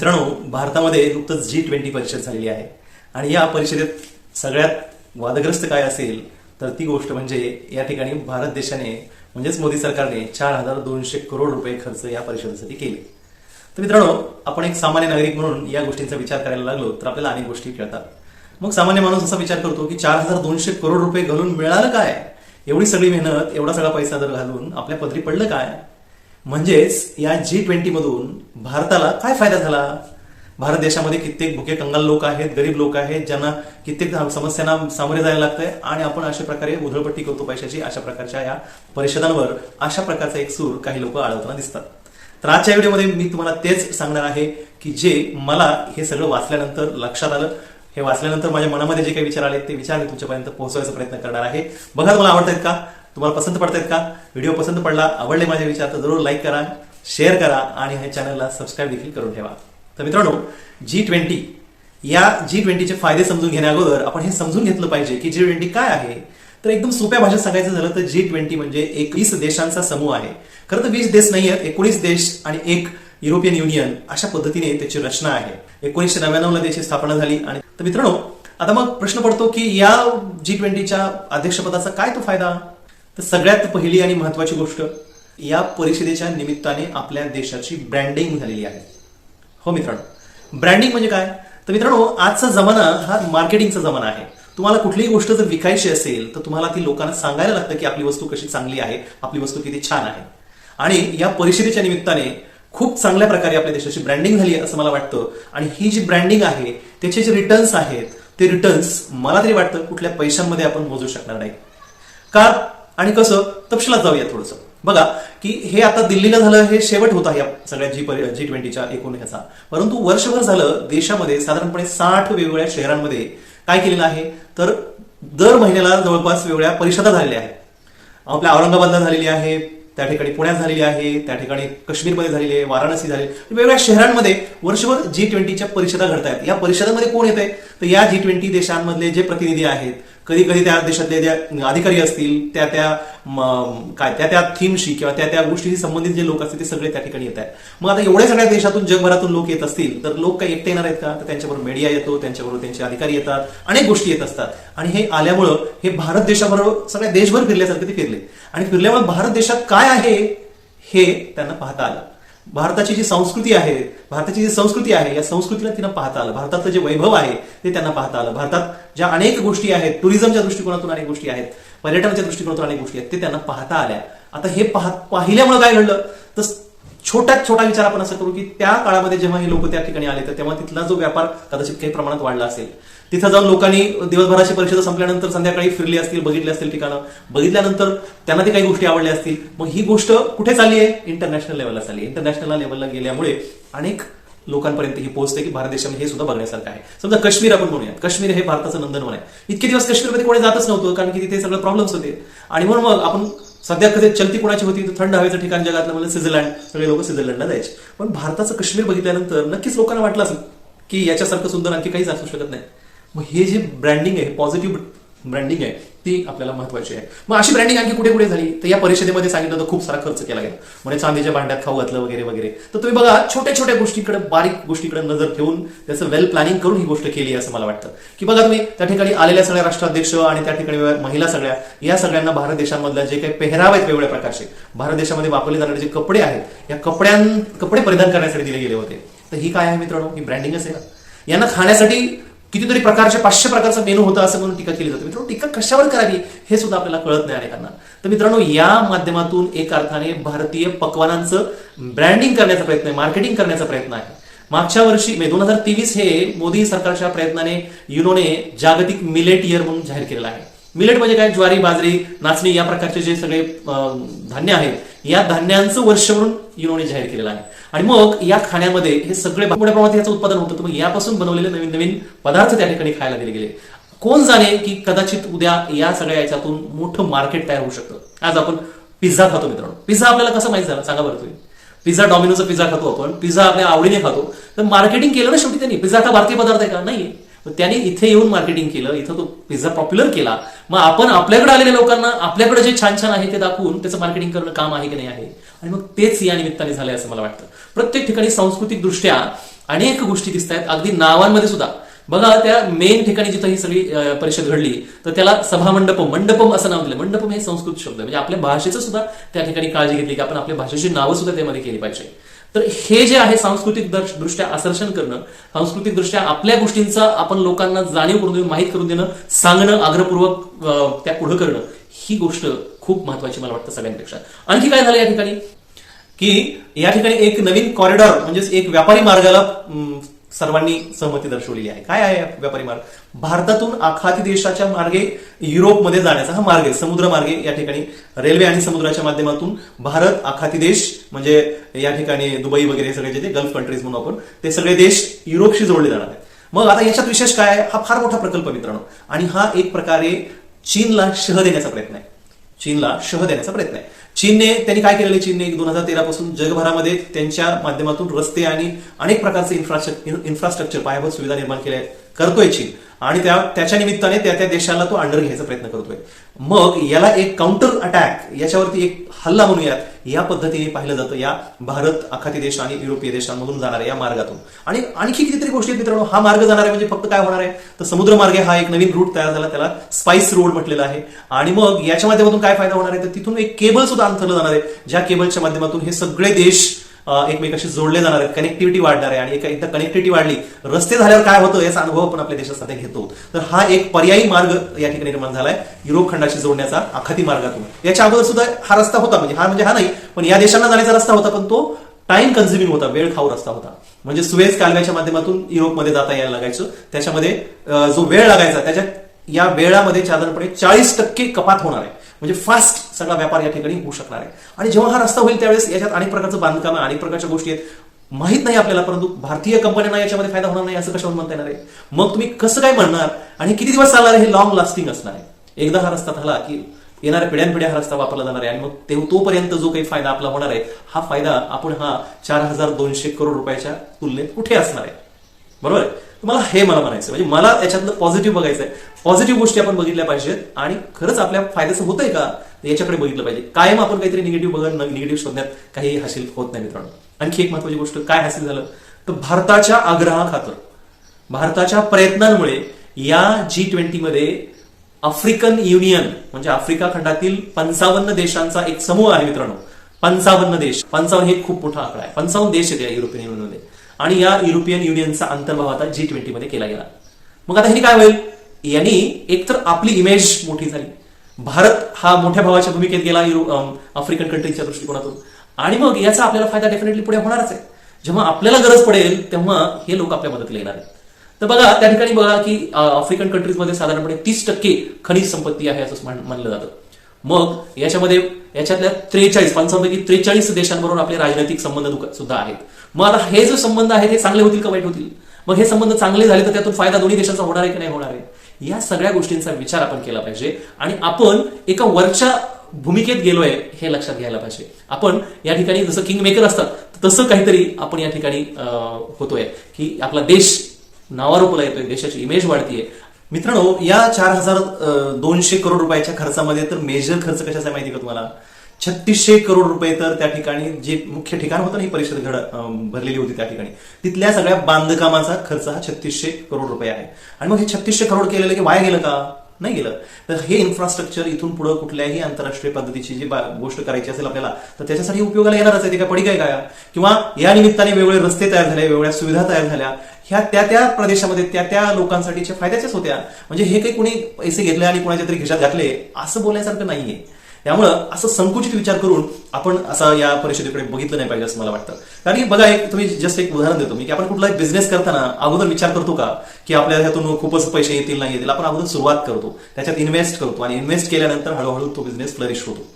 मित्रांनो, भारतामध्ये नुकतंच G20 परिषद झालेली आहे आणि या परिषदेत सगळ्यात वादग्रस्त काय असेल तर ती गोष्ट म्हणजे या ठिकाणी भारत देशाने म्हणजेच मोदी सरकारने 4,200 करोड रुपये खर्च या परिषदेसाठी केले. तर मित्रांनो, आपण एक सामान्य नागरिक म्हणून या गोष्टींचा विचार करायला लागलो तर आपल्याला अनेक गोष्टी कळतात. मग सामान्य माणूस असा विचार करतो की 4,200 करोड रुपये घालून मिळालं काय? एवढी सगळी मेहनत, एवढा सगळा पैसा जर घालून आपल्या पदरी पडलं काय? म्हणजेच या G20 मधून भारताला काय फायदा झाला? भारत देशामध्ये कित्येक भुके कंगाल लोक आहेत, गरीब लोक आहेत, ज्यांना कित्येक समस्यांना सामोरे जायला लागतंय आणि आपण अशा प्रकारे उधळपट्टी करतो पैशाची. अशा प्रकारच्या या परिषदांवर अशा प्रकारचा एक सूर काही लोक आळवताना दिसतात. तर आजच्या व्हिडिओमध्ये मी तुम्हाला तेच सांगणार आहे की जे मला हे सगळं वाचल्यानंतर लक्षात आलं. हे वाचल्यानंतर माझ्या मनामध्ये जे काही विचार आले ते विचार मी तुमच्यापर्यंत पोहोचवायचा प्रयत्न करणार आहे. बघा, तुम्हाला आवडतायत का? तुम्हाला पसंत पडतायत का? व्हिडिओ पसंत पडला, आवडले माझे विचार तर जरूर लाईक करा, शेअर करा आणि ह्या चॅनलला सबस्क्राईब देखील करून ठेवा. तर मित्रांनो, G20 या G20चे फायदे समजून घेण्या अगोदर आपण हे समजून घेतलं पाहिजे की G20 काय आहे. तर एकदम सोप्या भाषेत सांगायचं झालं तर G20 म्हणजे 21 देशांचा समूह आहे. खरं तर 20 देश नाही आहेत, 19 देश आणि एक युरोपियन युनियन अशा पद्धतीने त्याची रचना आहे. 1999 ला त्याची स्थापना झाली. आणि तर मित्रांनो, आता मग प्रश्न पडतो की या G20च्या अध्यक्षपदाचा काय तो फायदा? तर सगळ्यात पहिली आणि महत्वाची गोष्ट, या परिषदेच्या निमित्ताने आपल्या देशाची ब्रँडिंग झालेली आहे. हो मित्रांनो, ब्रँडिंग म्हणजे काय? तर मित्रांनो, आजचा जमाना हा मार्केटिंगचा जमाना आहे. तुम्हाला कुठलीही गोष्ट जर विकायची असेल तर तुम्हाला ती लोकांना सांगायला लागतं की आपली वस्तू कशी चांगली आहे, आपली वस्तू किती छान आहे. आणि या परिषदेच्या निमित्ताने खूप चांगल्या प्रकारे आपल्या देशाची ब्रँडिंग झाली असं मला वाटतं. आणि ही जी ब्रँडिंग आहे त्याचे जे रिटर्न्स आहेत ते रिटर्न्स मला तरी वाटतं कुठल्या पैशांमध्ये आपण मोजू शकणार नाही. का आणि कसं, तपशिलात जाऊया थोडंसं. बघा की हे आता दिल्लीला झालं, हे शेवट होता या सगळ्या G20च्या एकूण ह्याचा. परंतु वर्षभर झालं देशामध्ये साधारणपणे 60 वेगवेगळ्या शहरांमध्ये काय केलेलं आहे तर दर महिन्याला जवळपास वेगवेगळ्या परिषदा झालेल्या आहेत. आपल्या औरंगाबादला झालेली आहे, त्या ठिकाणी पुण्यात झालेली आहे, त्या ठिकाणी काश्मीरमध्ये झालेली आहे, वाराणसी झाली. वेगवेगळ्या शहरांमध्ये वर्षभर G20च्या परिषदा घडतायत. या परिषदांमध्ये कोण येते तर या G20 देशांमधले जे प्रतिनिधी आहेत, कधी कधी त्या देशातले जे अधिकारी असतील त्या त्या थीमशी किंवा त्या गोष्टीशी संबंधित जे लोक असतील ते सगळे त्या ठिकाणी येत आहेत. मग आता एवढ्या सगळ्या देशातून जगभरातून लोक येत असतील तर लोक काही एकटे येणार आहेत का? तर त्यांच्याबरोबर मीडिया येतो, त्यांच्याबरोबर त्यांचे अधिकारी येतात, अनेक गोष्टी येत असतात. आणि हे आल्यामुळं हे भारत देशाबरोबर सगळ्या देशभर फिरल्यासारखे ते फिरले. आणि फिरल्यामुळे भारत देशात काय आहे हे त्यांना पाहता आलं. भारताची जी संस्कृती आहे या संस्कृतीला त्यांना पाहता आलं. भारताचं जे वैभव आहे ते त्यांना पाहता आलं. भारतात ज्या अनेक गोष्टी आहेत, टुरिझमच्या दृष्टिकोनातून अनेक गोष्टी आहेत, पर्यटनाच्या दृष्टिकोनातून अनेक गोष्टी आहेत, ते त्यांना पाहता आल्या. आता हे पाहिल्यामुळे काय घडलं तर छोट्यात छोटा विचार आपण असं करू की त्या काळामध्ये जेव्हा हे लोक त्या ठिकाणी आले तर तेव्हा तिथला जो व्यापार कदाचित काही प्रमाणात वाढला असेल. तिथं जाऊन लोकांनी दिवसभराची परिषद संपल्यानंतर संध्याकाळी फिरली असतील, बघितले असतील ठिकाणं, बघितल्यानंतर त्यांना ते काही गोष्टी आवडल्या असतील. मग ही गोष्ट कुठे चालली आहे? इंटरनॅशनल लेवलला चालली आहे. इंटरनॅशनल लेवलला गेल्यामुळे अनेक लोकांपर्यंत ही पोहोचते की भारत देशामध्ये हे सुद्धा बघण्यासारखं आहे. समजा काश्मीर आपण म्हणूया, काश्मीर हे भारताचं नंदनवन आहे. इतके दिवस काश्मीरमध्ये कोणी जातच नव्हतं कारण की तिथे सगळं प्रॉब्लेम्स होते. आणि म्हणून मग आपण सध्या कधी चलती कोणाची होती तर थंड हवेचं ठिकाण जगातलं म्हणजे स्वित्झर्लंड, सगळे लोक स्वित्झर्लंडला जायचे. पण भारताचं काश्मीर बघितल्यानंतर नक्कीच लोकांना वाटलं असेल की याच्यासारखं सुंदर आणखी काहीच असू शकत नाही. मग हे जे ब्रँडिंग आहे, पॉझिटिव्ह ब्रँडिंग आहे, ती आपल्याला महत्वाची आहे. मग अशी ब्रँडिंग आणखी कुठे कुठे झाली तर या परिषदेमध्ये सांगितलं तर खूप सारा खर्च केला गेला. म्हणजे चांदीच्या भांड्यात खाऊ घातलं वगैरे वगैरे. तर तुम्ही बघा, छोट्या छोट्या गोष्टीकडे, बारीक गोष्टीकडे नजर ठेवून त्याचं वेल प्लॅनिंग करून ही गोष्ट केली असं मला वाटतं. की बघा, तुम्ही त्या ठिकाणी आलेल्या सगळ्या राष्ट्राध्यक्ष आणि त्या ठिकाणी महिला सगळ्या या सगळ्यांना भारत देशांमधल्या जे काही पेहराव आहेत वेगवेगळ्या प्रकारचे, भारत देशामध्ये वापरले जाणारे जे कपडे आहेत या कपडे परिधान करण्यासाठी दिले गेले होते. तर ही काय आहे मित्रांनो? ही ब्रँडिंगच आहे. यांना खाण्यासाठी कितीतरी प्रकारचे 500 प्रकारचा मेनू होता असं म्हणून टीका केली जाते. मित्रांनो, टीका कशावर करावी हे सुद्धा आपल्याला कळत नाही अनेकांना. तर मित्रांनो, या माध्यमातून एक अर्थाने भारतीय पक्वानांचं ब्रँडिंग करण्याचा प्रयत्न आहे, मार्केटिंग करण्याचा प्रयत्न आहे. मागच्या वर्षी 2023 हे मोदी सरकारच्या प्रयत्नाने युनोने जागतिक मिलेट इयर म्हणून जाहीर केलेलं आहे. मिलेट म्हणजे काय? ज्वारी, बाजरी, नाचणी या प्रकारचे जे सगळे धान्य आहेत या धान्यांचं वर्ष म्हणून युनोने जाहीर केलेलं आहे. आणि मग या खाण्यामध्ये हे सगळे मोठ्या प्रमाणात याचं उत्पादन होतं. तर मग यापासून बनवलेले नवीन नवीन पदार्थ त्या ठिकाणी खायला दिले गेले. कोण जाणे की कदाचित उद्या या सगळ्या याच्यातून मोठं मार्केट तयार होऊ शकतं. आज आपण पिझ्झा खातो मित्रांनो. पिझ्झा आपल्याला कसं माहित झालं सांगा बरं तुम्ही? पिझ्झा, डॉमिनोचा पिझ्झा खातो आपण, पिझ्झा आपल्या आवडीने खातो. तर मार्केटिंग केलं ना शेवटी त्यांनी. पिझ्झा का भारतीय पदार्थ आहे का? नाही. त्यांनी इथे येऊन मार्केटिंग केलं, इथं तो पिझ्झा पॉप्युलर केला. मग आपण आपल्याकडे आलेल्या लोकांना आपल्याकडे जे छान छान आहे ते दाखवून त्याचं मार्केटिंग करणं काम आहे की नाही आहे. आणि मग तेच या निमित्ताने झालंय असं मला वाटतं. प्रत्येक ठिकाणी सांस्कृतिक दृष्ट्या अनेक गोष्टी दिसत आहेत, अगदी नावांमध्ये सुद्धा. बघा त्या मेन ठिकाणी जिथं ही सगळी परिषद घडली तर त्याला सभा मंडपम असं नाव दिलं. मंडपम हे संस्कृत शब्द म्हणजे आपल्या भाषेचं सुद्धा त्या ठिकाणी काळजी घेतली की आपण आपल्या भाषेची नावं सुद्धा त्यामध्ये केली पाहिजे. तर हे जे आहे सांस्कृतिक दृष्ट्या आसर्शन करणं, सांस्कृतिक दृष्ट्या आपल्या गोष्टींचा आपण लोकांना जाणीव करून देणं, माहीत करून देणं, सांगणं, आग्रहपूर्वक त्या पुढे करणं, ही गोष्ट खूप महत्वाची मला वाटतं सगळ्यांपेक्षा. आणखी काय झालं या ठिकाणी की या ठिकाणी एक नवीन कॉरिडॉर म्हणजेच एक व्यापारी मार्गाला सर्वांनी सहमती दर्शवलेली आहे. काय आहे व्यापारी मार्ग? भारतातून आखाती देशाच्या मार्गे युरोपमध्ये जाण्याचा हा मार्ग आहे, समुद्र मार्गे. या ठिकाणी रेल्वे आणि समुद्राच्या माध्यमातून भारत, आखाती देश म्हणजे या ठिकाणी दुबई वगैरे सगळे जे गल्फ कंट्रीज म्हणून आपण, ते सगळे देश युरोपशी जोडले जाणार आहेत. मग आता याच्यात विशेष काय आहे? हा फार मोठा प्रकल्प मित्रांनो, आणि हा एक प्रकारे चीनला शह देण्याचा प्रयत्न आहे. चीनला शह देण्याचा प्रयत्न आहे. चीनने त्यांनी काय केलेलं? चीनने 2013 पासून जगभरामध्ये त्यांच्या माध्यमातून रस्ते आणि अनेक प्रकारचे इन्फ्रास्ट्रक्चर, पायाभूत सुविधा निर्माण केल्या करतोय चीन, आणि त्याच्या निमित्ताने त्या देशाला तो अंडर घ्यायचा प्रयत्न करतोय. मग याला एक काउंटर अटॅक, याच्यावरती एक हल्ला म्हणूयात, या पद्धतीने पाहिलं जातं या भारत, आखाती देश आणि युरोपीय देशांमधून जाणाऱ्या या मार्गातून. आणि आणखी कितीतरी गोष्टी मित्रांनो, हा मार्ग जाणार आहे म्हणजे फक्त काय होणार आहे तर समुद्र मार्गे हा एक नवीन रूट तयार झाला, त्याला स्पाइस रोड म्हटलेलं आहे. आणि मग याच्या माध्यमातून काय फायदा होणार आहे तर तिथून एक केबल सुद्धा अंथरलं जाणार आहे, ज्या केबलच्या माध्यमातून हे सगळे देश एकमेकाशी जोडले जाणार आहेत, कनेक्टिव्हिटी वाढणार आहे. आणि एकदा कनेक्टिव्हिटी वाढली, रस्ते झाल्यावर काय होतं याचा अनुभव आपण आपल्या देशात सध्या घेतो. तर हा एक पर्यायी मार्ग या ठिकाणी निर्माण झालाय युरोप खंडाशी जोडण्याचा आखाती मार्गातून. याच्या अगोदर सुद्धा हा रस्ता होता, म्हणजे हा नाही, पण या देशांना जाण्याचा रस्ता होता, पण तो टाइम कन्झ्युमिंग होता, वेळ खाऊ रस्ता होता. म्हणजे सुएझ कालव्याच्या माध्यमातून युरोपमध्ये जाता यायला लागायचं. त्याच्यामध्ये जो वेळ लागायचा, त्याच्या या वेळामध्ये साधारणपणे 40% कपात होणार आहे. म्हणजे फास्ट सगळा व्यापार या ठिकाणी होऊ शकणार आहे. आणि जेव्हा हा रस्ता होईल त्यावेळेस याच्यात अनेक प्रकारचं बांधकाम, अनेक प्रकारच्या गोष्टी आहेत, माहित नाही आपल्याला, परंतु भारतीय कंपन्यांना याच्यामध्ये फायदा होणार नाही असं कशावर म्हणता येणार आहे? मग तुम्ही कसं काय म्हणणार? आणि किती दिवस चालणार आहे? हे लॉंग लास्टिंग असणार आहे. एकदा हा रस्ता झाला की येणाऱ्या पिढ्यानपिढ्या हा रस्ता वापरला जाणार आहे. आणि मग तोपर्यंत जो काही फायदा आपला होणार आहे, हा फायदा आपण हा 4200 करोड रुपयाच्या तुलनेत कुठे असणार आहे? बरोबर आहे. मला म्हणायचं म्हणजे मला याच्यातलं पॉझिटिव्ह बघायचं आहे. पॉझिटिव्ह गोष्टी आपण बघितल्या पाहिजेत आणि खरंच आपल्या फायद्याचं होतंय का याच्याकडे बघितलं पाहिजे. कायम आपण काहीतरी निगेटिव्ह बघत, निगेटिव्ह शोधण्यात काही हासिल होत नाही मित्रांनो. आणखी एक महत्वाची गोष्ट काय हासिल झालं तर भारताच्या आग्रहाखातर, भारताच्या प्रयत्नांमुळे या G20 मध्ये आफ्रिकन युनियन म्हणजे आफ्रिका खंडातील 55 देशांचा एक समूह आहे मित्रांनो. 55 देश, 55 हे खूप मोठा आकडा आहे. 55 देश आहेत या युरोपियन युनियनमध्ये, आणि या युरोपियन युनियनचा अंतर्भाव आता G20 मध्ये केला गेला. मग आता ह्यानी काय होईल? यांनी एकतर आपली इमेज मोठी झाली, भारत हा मोठ्या भावाच्या भूमिकेत गेला आफ्रिकन कंट्रीच्या दृष्टिकोनातून, आणि मग याचा आपल्याला फायदा डेफिनेटली पुढे होणारच आहे. जेव्हा आपल्याला गरज पडेल तेव्हा हे लोक आपल्या मदतीला येणार आहेत. तर बघा त्या ठिकाणी बघा की आफ्रिकन कंट्रीजमध्ये साधारणपणे 30% खनिज संपत्ती आहे असं मानलं जातं. मग याच्यातल्या 55 पैकी 43 देशांबरोबर आपले राजनैतिक संबंध सुद्धा आहेत. मग आता हे जो संबंध आहेत हे चांगले होतील का वाईट होतील? मग हे संबंध चांगले झाले तर त्यातून फायदा दोन्ही देशांचा होणार आहे की नाही होणार आहे? या सगळ्या गोष्टींचा विचार आपण केला पाहिजे. आणि आपण एका वरच्या भूमिकेत गेलोय हे लक्षात घ्यायला पाहिजे. आपण या ठिकाणी जसं किंग मेकर असतात तसं काहीतरी आपण या ठिकाणी होतोय की आपला देश नावारूपाला येतोय, देशाची इमेज वाढतीये. मित्रांनो, या 4200 करोड रुपयाच्या खर्चामध्ये तर मेजर खर्च कशाचा आहे माहिती का तुम्हाला? 3600 करोड रुपये तर त्या ठिकाणी जे मुख्य ठिकाण होतं ना ही परिषद भरलेली होती त्या ठिकाणी, तिथल्या सगळ्या बांधकामाचा खर्च हा 3600 करोड रुपये आहे. आणि मग हे 3600 करोड केलेलं की वाया गेलं का? नाही गेलं. तर हे इन्फ्रास्ट्रक्चर इथून पुढे कुठल्याही आंतरराष्ट्रीय पद्धतीची जी गोष्ट करायची असेल आपल्याला तर त्याच्यासाठी उपयोगाला येणारच आहे. ते काय पडी काय काय? किंवा या निमित्ताने वेगवेगळे रस्ते तयार झाले, वेगवेगळ्या सुविधा तयार झाल्या, ह्या त्या प्रदेशामध्ये त्या लोकांसाठीच्या फायद्याच्याच होत्या. म्हणजे हे काही कुणी पैसे घेतले आणि कुणाच्या तरी खिशात घातले असं बोलायसारखं नाहीये. त्यामुळं असं संकुचित विचार करून आपण असं या परिषदेकडे बघितलं नाही पाहिजे असं मला वाटतं. कारण की बघा, तुम्ही जस्ट एक उदाहरण देतो मी की आपण कुठलाही बिझनेस करताना अगोदर विचार करतो का की आपल्याला ह्यातून खूपच पैसे येतील नाही येतील? आपण अगोदर सुरुवात करतो, त्याच्यात इन्व्हेस्ट करतो, आणि इन्व्हेस्ट केल्यानंतर हळूहळू तो बिझनेस फ्लरिश होतो.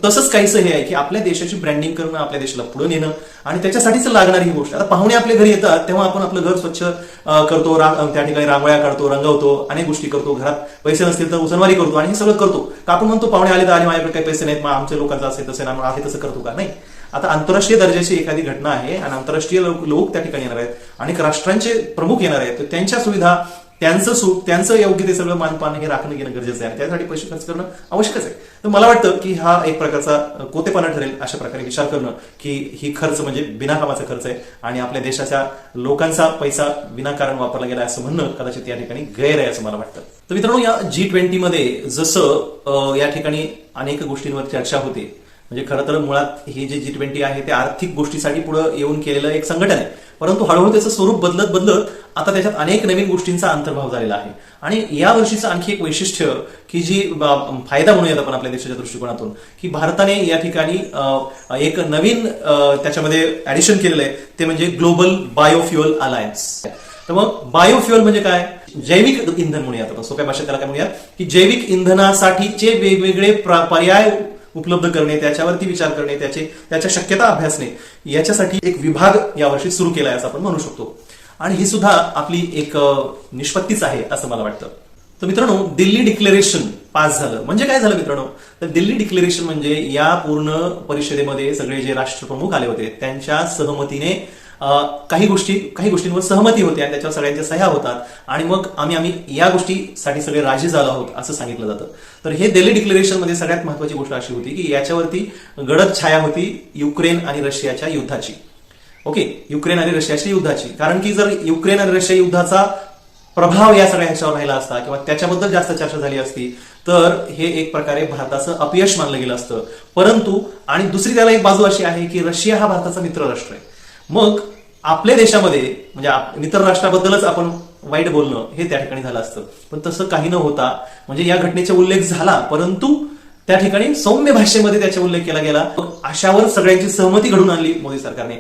तसंच काहीसं हे आहे की आपल्या देशाची ब्रँडिंग करणं, आपल्या देशाला पुढे नेणं, आणि त्याच्यासाठीच लागणारी ही गोष्ट. आता पाहुणे आपल्या घरी येतात तेव्हा आपण आपलं घर स्वच्छ करतो, त्या ठिकाणी रांगोळ्या काढतो, रंगवतो, अनेक गोष्टी करतो, घरात पैसे नसतील तर उसनवारी करतो, आणि हे सगळं करतो का? आपण म्हणतो पाहुणे आले तर आणि माझ्याकडे काही पैसे नाहीत, मग आमच्या लोकांचं असेल तसे ना आहे तसं करतो का? नाही. आता आंतरराष्ट्रीय दर्जाची एखादी घटना आहे आणि आंतरराष्ट्रीय लोक त्या ठिकाणी येणार आहेत, अनेक राष्ट्रांचे प्रमुख येणार आहेत, तर त्यांच्या सुविधा, त्यांचं सुख, त्यांचं योग्य ते सगळं मानपान हे राखणं घेणं गरजेचं आहे. त्यासाठी पैसे खर्च करणं आवश्यकच आहे. तर मला वाटतं की हा एक प्रकारचा कोतेपणा ठरेल अशा प्रकारे विचार करणं की ही खर्च म्हणजे बिनाकामाचा खर्च आहे आणि आपल्या देशाच्या लोकांचा पैसा विनाकारण वापरला गेला असं म्हणणं कदाचित या ठिकाणी गैर आहे असं मला वाटतं. तर मित्रांनो, या G20 मध्ये जसं या ठिकाणी अनेक गोष्टींवर चर्चा होते, म्हणजे खरं तर मुळात हे जे G20 आहे ते आर्थिक गोष्टीसाठी पुढे येऊन केलेलं एक संघटन आहे, परंतु हळूहळू त्याचं स्वरूप बदलत बदलत आता त्याच्यात अनेक नवीन गोष्टींचा अंतर्भाव झालेला आहे. आणि या वर्षीचं आणखी एक वैशिष्ट्य की जी फायदा म्हणूयात आपण आपल्या देशाच्या दृष्टिकोनातून, की भारताने या ठिकाणी एक नवीन त्याच्यामध्ये ऍडिशन केलेलं आहे, ते म्हणजे ग्लोबल बायोफ्युअल अलायन्स. तर मग बायोफ्युअल म्हणजे काय? जैविक इंधन म्हणूयात आपण, सोप्या भाषेत त्याला काय म्हणूयात की जैविक इंधनासाठीचे वेगवेगळे पर्याय उपलब्ध करणे, त्याच्यावरती विचार करणे, त्याच्या शक्यता अभ्यासणे, याच्यासाठी एक विभाग यावर्षी सुरू केला आहे असं आपण म्हणू शकतो. आणि ही सुद्धा आपली एक निष्पत्तीच आहे असं मला वाटतं. तर मित्रांनो, दिल्ली डिक्लेरेशन पास झालं म्हणजे काय झालं मित्रांनो? तर दिल्ली डिक्लेरेशन म्हणजे या पूर्ण परिषदेमध्ये सगळे जे राष्ट्रप्रमुख आले होते त्यांच्या सहमतीने काही गोष्टींवर सहमती होते आणि त्याच्यावर सगळ्यांच्या सह्या होतात आणि मग आम्ही या गोष्टीसाठी सगळे राजी झालो आहोत असं सांगितलं जातं. तर हे दिल्ली डिक्लेरेशन मध्ये सगळ्यात महत्वाची गोष्ट अशी होती की याच्यावरती गडद छाया होती युक्रेन आणि रशियाच्या युद्धाची. ओके, युक्रेन आणि रशियाच्या युद्धाची, कारण की जर युक्रेन आणि रशिया युद्धाचा प्रभाव या सगळ्या ह्याच्यावर राहिला असता किंवा त्याच्याबद्दल जास्त चर्चा झाली असती तर हे एक प्रकारे भारताचं अपयश मानलं गेलं असतं. परंतु आणि दुसरी त्याला एक बाजू अशी आहे की रशिया हा भारताचा मित्र राष्ट्र आहे. मग आपल्या देशामध्ये म्हणजे मित्र राष्ट्राबद्दलच आपण वाईट बोलणं हे त्या ठिकाणी झालं असतं, पण तसं काही न होता म्हणजे या घटनेचा उल्लेख झाला परंतु त्या ठिकाणी सौम्य भाषेमध्ये त्याचा उल्लेख केला गेला. अशावर सगळ्यांची सहमती घडून आणली मोदी सरकारने.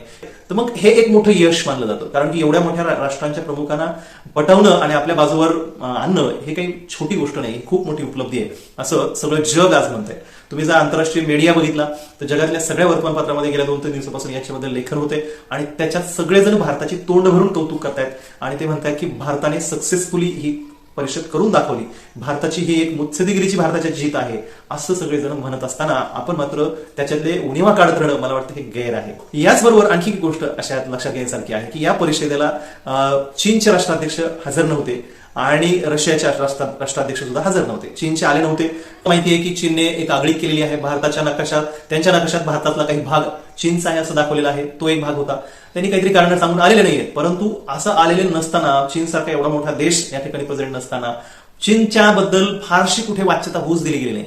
तर मग हे एक मोठं यश मानलं जातं, कारण की एवढ्या मोठ्या राष्ट्रांच्या प्रमुखांना पटवणं आणि आपल्या बाजूवर आणणं हे काही छोटी गोष्ट नाही, खूप मोठी उपलब्धी आहे असं सगळं जग आज म्हणतंय. तुम्ही जर आंतरराष्ट्रीय मीडिया बघितला तर जगातल्या सगळ्या वर्तमानपत्रामध्ये गेल्या 2-3 दिवसापासून याच्याबद्दल लेखन होते आणि त्याच्यात सगळेजण भारताची तोंड भरून कौतुक करतायत आणि ते म्हणतायत की भारताने सक्सेसफुली ही परिषद करून दाखवली, भारताची ही एक मुत्सद्देगिरीची भारताची जीत आहे असं सगळेजण म्हणत असताना आपण मात्र त्याच्यातले उणिवा काढत राहणं मला वाटतं हे गैर आहे. याचबरोबर आणखी एक गोष्ट अशा लक्षात घेण्यासारखी आहे की या परिषदेला चीनचे राष्ट्राध्यक्ष हजर नव्हते आणि रशियाचे राष्ट्राध्यक्ष सुद्धा हजर नव्हते. चीनचे आले नव्हते. माहिती आहे की चीनने एक आगळीक केलेली आहे भारताच्या नकाशात, त्यांच्या नकाशात भारतातला काही भाग चीनचा आहे असं दाखवलेला आहे, तो एक भाग होता. त्यांनी काहीतरी कारण सांगून आलेले नाहीये, परंतु असं आलेले नसताना, चीनसारखा एवढा मोठा देश या ठिकाणी प्रेझेंट नसताना चीनच्या बद्दल फारशी कुठे वाच्यता होऊच दिली गेली नाही.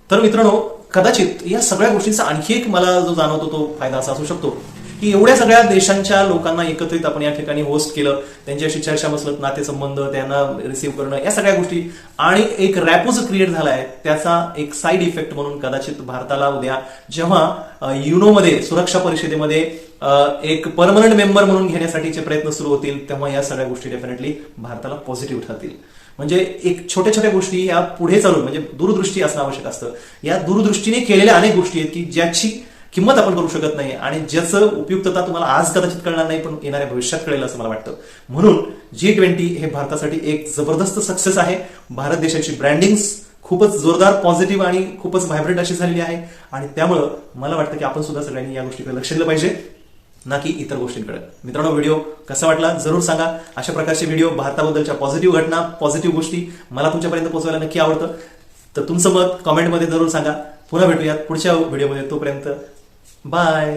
तर मित्रांनो, कदाचित या सगळ्या गोष्टींचा आणखी एक मला जो जाणवतो तो फायदा असा असू शकतो की एवढ्या सगळ्या देशांच्या लोकांना एकत्रित आपण या ठिकाणी होस्ट केलं, त्यांच्याशी चर्चा मसलत, नातेसंबंध त्यांना रिसीव्ह करणं, या सगळ्या गोष्टी आणि एक रॅपो जो क्रिएट झालाय त्याचा एक साईड इफेक्ट म्हणून कदाचित भारताला उद्या जेव्हा युनोमध्ये सुरक्षा परिषदेमध्ये एक परमनंट मेंबर म्हणून घेण्यासाठीचे प्रयत्न सुरू होतील तेव्हा या सगळ्या गोष्टी डेफिनेटली भारताला पॉझिटिव्ह ठरतील. म्हणजे एक छोट्या छोट्या गोष्टी या पुढे चालून म्हणजे दूरदृष्टी असणं आवश्यक असतं. या दूरदृष्टीने केलेल्या अनेक गोष्टी आहेत की ज्याची किंमत आपण करू शकत नाही आणि ज्याचं उपयुक्तता तुम्हाला आज कदाचित कळणार नाही पण येणाऱ्या भविष्यात कळेल असं मला वाटतं. म्हणून G20 हे भारतासाठी एक जबरदस्त सक्सेस आहे. भारत देशाची ब्रँडिंग खूपच जोरदार, पॉझिटिव्ह आणि खूपच व्हायब्रंट अशी झालेली आहे आणि त्यामुळं मला वाटतं की आपण सुद्धा सगळ्यांनी या गोष्टीकडे लक्ष दिलं पाहिजे, ना की इतर गोष्टींकडे. मित्रांनो, व्हिडिओ कसा वाटला जरूर सांगा. अशा प्रकारचे व्हिडिओ भारताबद्दलच्या पॉझिटिव्ह घटना, पॉझिटिव्ह गोष्टी मला तुमच्यापर्यंत पोहोचवायला नक्की आवडतं. तर तुमचं मत कमेंटमध्ये जरूर सांगा. पुन्हा भेटूयात पुढच्या व्हिडिओमध्ये. तोपर्यंत बाय.